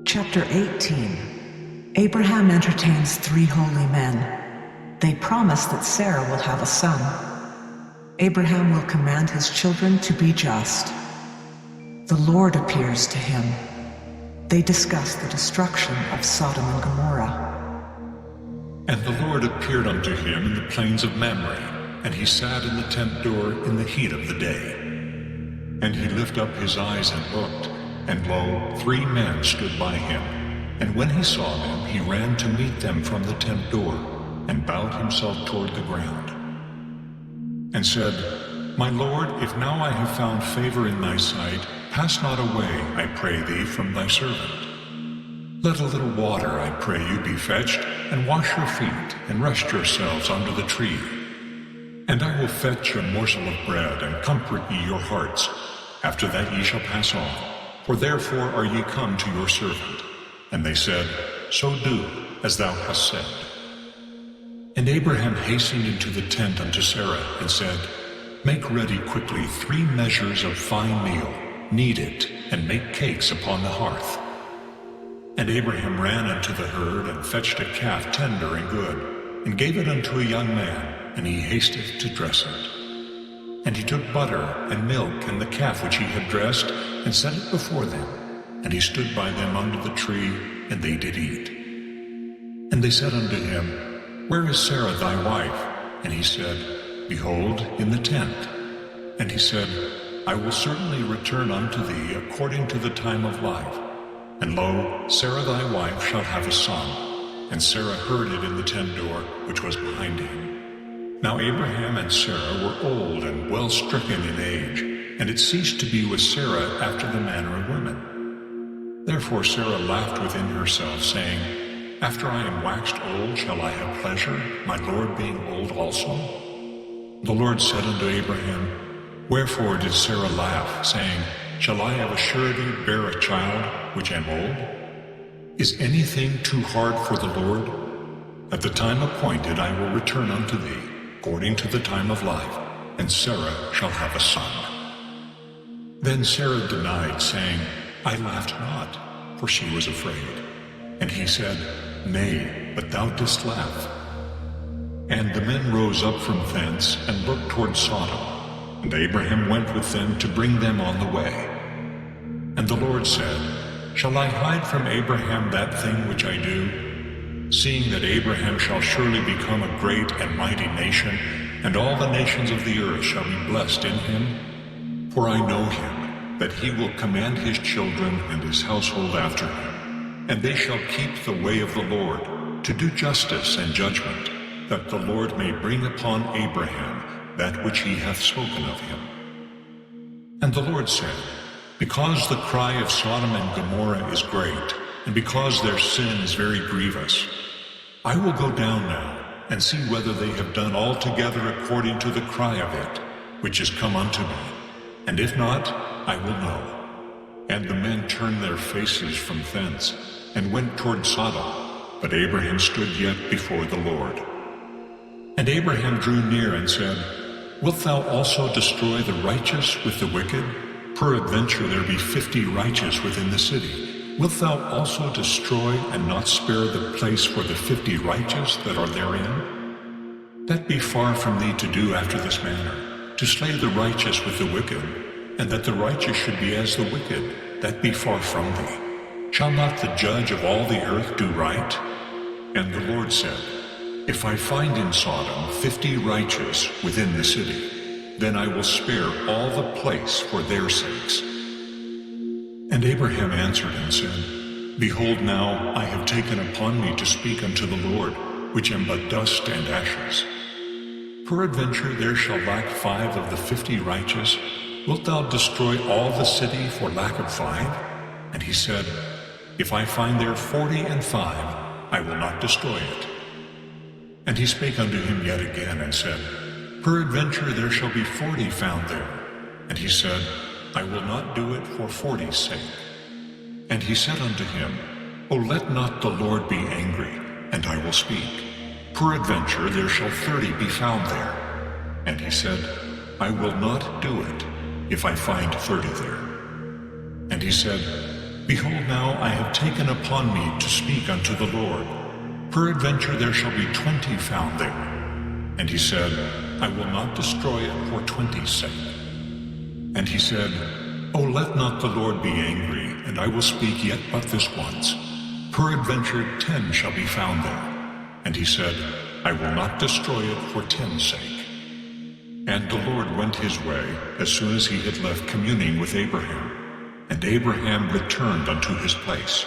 Chapter 18. Abraham entertains three holy men. They promise that Sarah will have a son. Abraham will command his children to be just. The Lord appears to him. They discuss the destruction of Sodom and Gomorrah. And the Lord appeared unto him in the plains of Mamre, and he sat in the tent door in the heat of the day. And he lifted up his eyes and looked, and lo, three men stood by him. And when he saw them, he ran to meet them from the tent door, and bowed himself toward the ground, and said, My Lord, if now I have found favor in thy sight, pass not away, I pray thee, from thy servant. Let a little water, I pray you, be fetched, and wash your feet, and rest yourselves under the tree. And I will fetch a morsel of bread, and comfort ye your hearts. After that ye shall pass on, for therefore are ye come to your servant. And they said, So do, as thou hast said. And Abraham hastened into the tent unto Sarah, and said, Make ready quickly 3 measures of fine meal, knead it, and make cakes upon the hearth. And Abraham ran unto the herd, and fetched a calf tender and good, and gave it unto a young man, and he hasteth to dress it. And he took butter and milk and the calf which he had dressed, and set it before them. And he stood by them under the tree, and they did eat. And they said unto him, Where is Sarah thy wife? And he said, Behold, in the tent. And he said, I will certainly return unto thee according to the time of life. And lo, Sarah thy wife shall have a son. And Sarah heard it in the tent door which was behind him. Now Abraham and Sarah were old and well stricken in age, and it ceased to be with Sarah after the manner of women. Therefore Sarah laughed within herself, saying, After I am waxed old shall I have pleasure, my Lord being old also? The Lord said unto Abraham, Wherefore did Sarah laugh, saying, Shall I of a surety bear a child which am old? Is anything too hard for the Lord? At the time appointed I will return unto thee, according to the time of life, and Sarah shall have a son. Then Sarah denied, saying, I laughed not, for she was afraid. And he said, Nay, but thou didst laugh. And the men rose up from thence, and looked toward Sodom. And Abraham went with them to bring them on the way. And the Lord said, Shall I hide from Abraham that thing which I do? Seeing that Abraham shall surely become a great and mighty nation, and all the nations of the earth shall be blessed in him. For I know him, that he will command his children and his household after him, and they shall keep the way of the Lord, to do justice and judgment, that the Lord may bring upon Abraham that which he hath spoken of him. And the Lord said, Because the cry of Sodom and Gomorrah is great, and because their sin is very grievous, I will go down now, and see whether they have done altogether according to the cry of it, which is come unto me. And if not, I will know. And the men turned their faces from thence, and went toward Sodom. But Abraham stood yet before the Lord. And Abraham drew near and said, Wilt thou also destroy the righteous with the wicked? Peradventure there be 50 righteous within the city. Wilt thou also destroy and not spare the place for the 50 righteous that are therein? That be far from thee to do after this manner, to slay the righteous with the wicked, and that the righteous should be as the wicked, that be far from thee. Shall not the judge of all the earth do right? And the Lord said, If I find in Sodom 50 righteous within the city, then I will spare all the place for their sakes. And Abraham answered and said, Behold, now I have taken upon me to speak unto the Lord, which am but dust and ashes. Peradventure there shall lack 5 of the 50 righteous. Wilt thou destroy all the city for lack of 5? And he said, If I find there 45, I will not destroy it. And he spake unto him yet again, and said, Peradventure there shall be 40 found there. And he said, I will not do it for 40's sake. And he said unto him, O let not the Lord be angry, and I will speak. Peradventure there shall 30 be found there. And he said, I will not do it, if I find 30 there. And he said, Behold, now I have taken upon me to speak unto the Lord. Peradventure there shall be 20 found there. And he said, I will not destroy it for 20's sake. And he said, O let not the Lord be angry, and I will speak yet but this once. Peradventure 10 shall be found there. And he said, I will not destroy it for 10's sake. And the Lord went his way, as soon as he had left communing with Abraham. And Abraham returned unto his place.